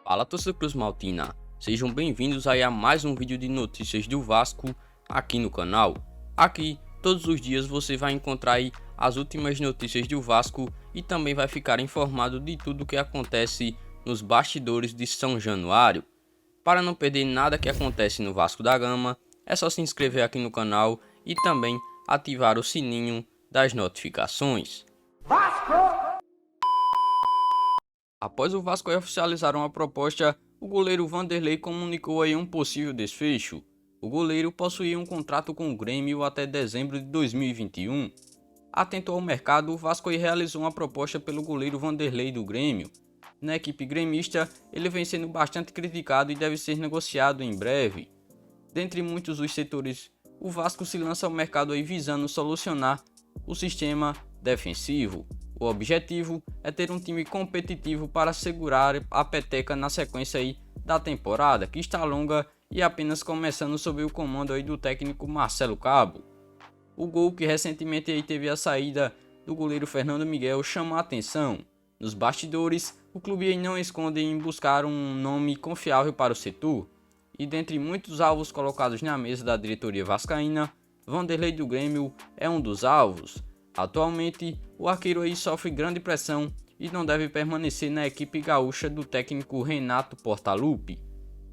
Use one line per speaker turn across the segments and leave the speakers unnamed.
Fala, torcida Cruz Maltina, sejam bem-vindos aí a mais um vídeo de notícias do Vasco aqui no canal. Aqui, todos os dias você vai encontrar aí as últimas notícias do Vasco e também vai ficar informado de tudo o que acontece nos bastidores de São Januário. Para não perder nada que acontece no Vasco da Gama, é só se inscrever aqui no canal e também ativar o sininho das notificações. Após o Vasco oficializar uma proposta, o goleiro Vanderlei comunicou aí um possível desfecho. O goleiro possuía um contrato com o Grêmio até dezembro de 2021. Atento ao mercado, o Vasco aí realizou uma proposta pelo goleiro Vanderlei do Grêmio. Na equipe gremista, ele vem sendo bastante criticado e deve ser negociado em breve. Dentre muitos dos setores, o Vasco se lança ao mercado aí visando solucionar o sistema defensivo. O objetivo é ter um time competitivo para segurar a peteca na sequência aí da temporada, que está longa e apenas começando sob o comando aí do técnico Marcelo Cabo. O gol que recentemente aí teve a saída do goleiro Fernando Miguel chama a atenção. Nos bastidores, o clube aí não esconde em buscar um nome confiável para o setor, e dentre muitos alvos colocados na mesa da diretoria vascaína, Vanderlei do Grêmio é um dos alvos. Atualmente, o arqueiro aí sofre grande pressão e não deve permanecer na equipe gaúcha do técnico Renato Portaluppi.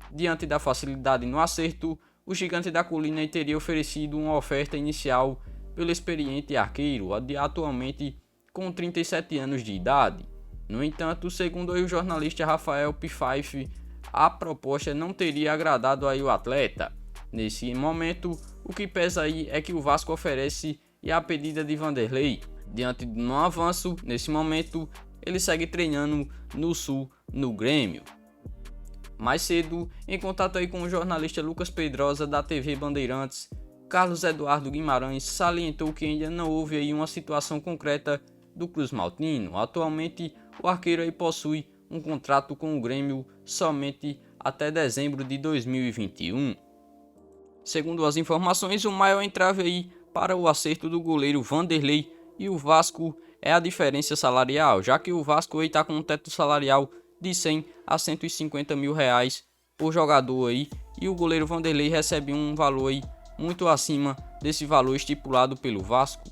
Diante da facilidade no acerto, o gigante da colina teria oferecido uma oferta inicial pelo experiente arqueiro, atualmente com 37 anos de idade. No entanto, segundo o jornalista Rafael Pfeiffer, a proposta não teria agradado aí o atleta. Nesse momento, o que pesa aí é que o Vasco oferece e a pedida de Vanderlei. Diante do não avanço, nesse momento, ele segue treinando no Sul, no Grêmio. Mais cedo, em contato aí com o jornalista Lucas Pedrosa da TV Bandeirantes, Carlos Eduardo Guimarães salientou que ainda não houve aí uma situação concreta do Cruz Maltino. Atualmente, o arqueiro aí possui um contrato com o Grêmio somente até dezembro de 2021. Segundo as informações, o maior entrave aí para o acerto do goleiro Vanderlei e o Vasco é a diferença salarial, já que o Vasco está com um teto salarial de 100 a 150 mil reais por jogador aí, e o goleiro Vanderlei recebe um valor aí muito acima desse valor estipulado pelo Vasco.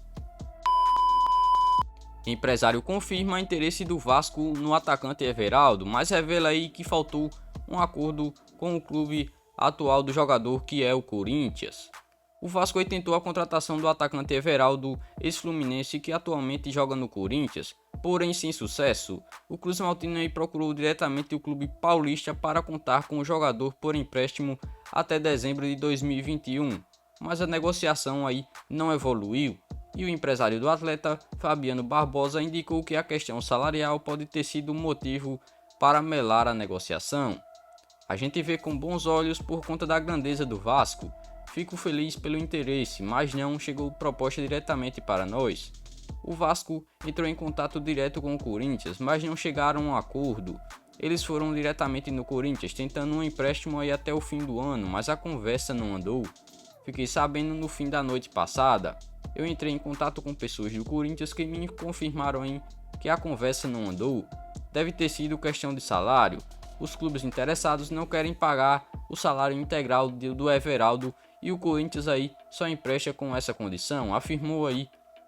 Empresário confirma interesse do Vasco no atacante Everaldo, mas revela aí que faltou um acordo com o clube atual do jogador, que é o Corinthians. O Vasco tentou a contratação do atacante Everaldo, ex-fluminense, que atualmente joga no Corinthians, porém sem sucesso. O Cruz Maltino procurou diretamente o clube paulista para contar com o jogador por empréstimo até dezembro de 2021, mas a negociação aí não evoluiu, e o empresário do atleta, Fabiano Barbosa, indicou que a questão salarial pode ter sido um motivo para melar a negociação. A gente vê com bons olhos por conta da grandeza do Vasco. Fico feliz pelo interesse, mas não chegou proposta diretamente para nós. O Vasco entrou em contato direto com o Corinthians, mas não chegaram a um acordo. Eles foram diretamente no Corinthians, tentando um empréstimo aí até o fim do ano, mas a conversa não andou. Fiquei sabendo no fim da noite passada. Eu entrei em contato com pessoas do Corinthians que me confirmaram aí que a conversa não andou. Deve ter sido questão de salário. Os clubes interessados não querem pagar o salário integral do Everaldo e o Corinthians aí só empresta com essa condição, afirmou aí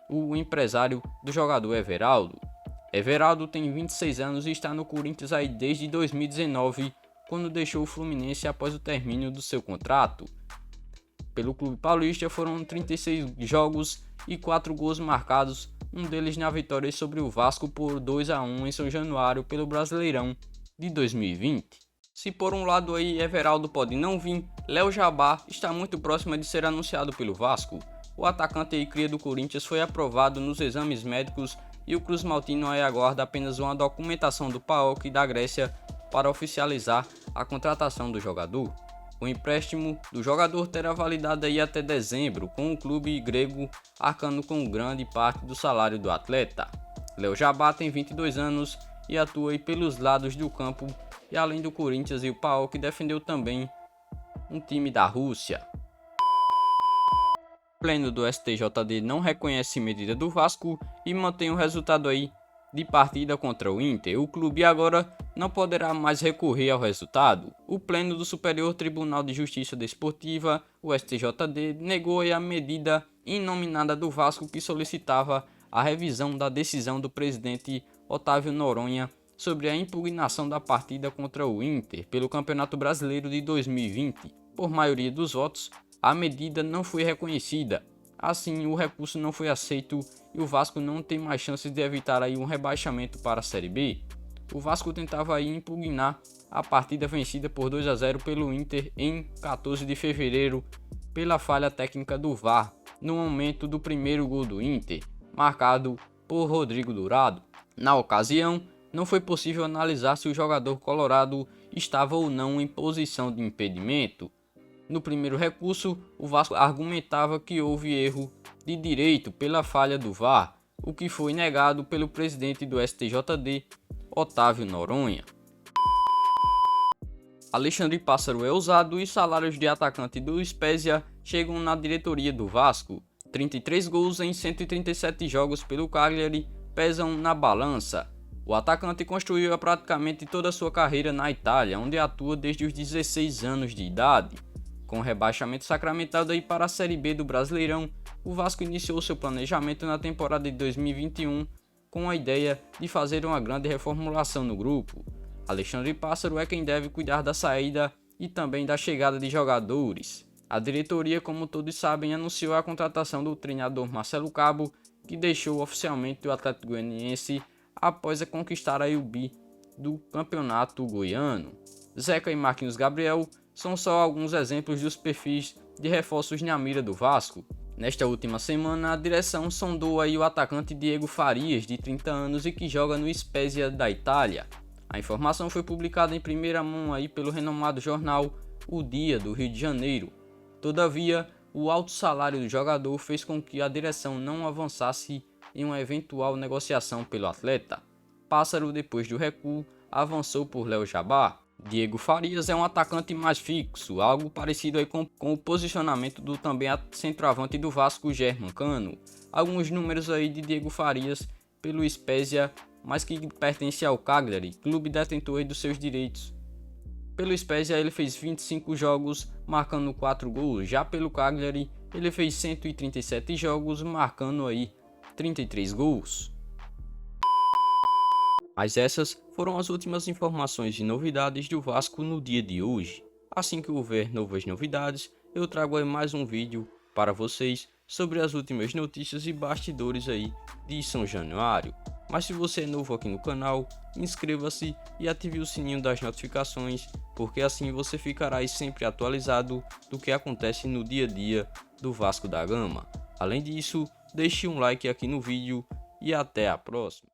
o empresário do jogador Everaldo. Everaldo tem 26 anos e está no Corinthians aí desde 2019, quando deixou o Fluminense após o término do seu contrato. Pelo clube paulista foram 36 jogos e 4 gols marcados, um deles na vitória sobre o Vasco por 2-1 em São Januário pelo Brasileirão de 2020. Se por um lado aí Everaldo pode não vir, Léo Jabá está muito próximo de ser anunciado pelo Vasco. O atacante e cria do Corinthians foi aprovado nos exames médicos e o Cruz Maltino aí aguarda apenas uma documentação do PAOK da Grécia para oficializar a contratação do jogador. O empréstimo do jogador terá validade aí até dezembro, com o clube grego arcando com grande parte do salário do atleta. Léo Jabá tem 22 anos e atua aí pelos lados do campo, e além do Corinthians e o PAOK defendeu também um time da Rússia. O pleno do STJD não reconhece medida do Vasco e mantém o resultado aí de partida contra o Inter, o clube agora não poderá mais recorrer ao resultado. O Pleno do Superior Tribunal de Justiça Desportiva, o STJD, negou a medida inominada do Vasco que solicitava a revisão da decisão do presidente Otávio Noronha sobre a impugnação da partida contra o Inter pelo Campeonato Brasileiro de 2020. Por maioria dos votos, a medida não foi reconhecida. Assim, o recurso não foi aceito e o Vasco não tem mais chances de evitar aí um rebaixamento para a Série B. O Vasco tentava aí impugnar a partida vencida por 2-0 pelo Inter em 14 de fevereiro pela falha técnica do VAR no momento do primeiro gol do Inter, marcado por Rodrigo Dourado. Na ocasião, não foi possível analisar se o jogador colorado estava ou não em posição de impedimento. No primeiro recurso, o Vasco argumentava que houve erro de direito pela falha do VAR, o que foi negado pelo presidente do STJD, Otávio Noronha. Alexandre Pássaro é ousado e salários de atacante do Spezia chegam na diretoria do Vasco. 33 gols em 137 jogos pelo Cagliari pesam na balança. O atacante construiu praticamente toda a sua carreira na Itália, onde atua desde os 16 anos de idade. Com o rebaixamento sacramentado aí para a Série B do Brasileirão, o Vasco iniciou seu planejamento na temporada de 2021 com a ideia de fazer uma grande reformulação no grupo. Alexandre Pássaro é quem deve cuidar da saída e também da chegada de jogadores. A diretoria, como todos sabem, anunciou a contratação do treinador Marcelo Cabo, que deixou oficialmente o Atlético Goianiense após conquistar aí o bi do campeonato goiano. Zeca e Marquinhos Gabriel são só alguns exemplos dos perfis de reforços na mira do Vasco. Nesta última semana, a direção sondou aí o atacante Diego Farias, de 30 anos e que joga no Spezia da Itália. A informação foi publicada em primeira mão aí pelo renomado jornal O Dia do Rio de Janeiro. Todavia, o alto salário do jogador fez com que a direção não avançasse em uma eventual negociação pelo atleta. Pássaro, depois do recuo, avançou por Léo Jabá. Diego Farias é um atacante mais fixo, algo parecido aí com o posicionamento do também centroavante do Vasco, Germán Cano. Alguns números aí de Diego Farias pelo Spezia, mas que pertence ao Cagliari, clube detentor aí dos seus direitos. Pelo Spezia ele fez 25 jogos, marcando 4 gols, já pelo Cagliari ele fez 137 jogos, marcando aí 33 gols. Mas essas foram as últimas informações e novidades do Vasco no dia de hoje. Assim que houver novas novidades, eu trago aí mais um vídeo para vocês sobre as últimas notícias e bastidores aí de São Januário. Mas se você é novo aqui no canal, inscreva-se e ative o sininho das notificações, porque assim você ficará aí sempre atualizado do que acontece no dia a dia do Vasco da Gama. Além disso, deixe um like aqui no vídeo e até a próxima.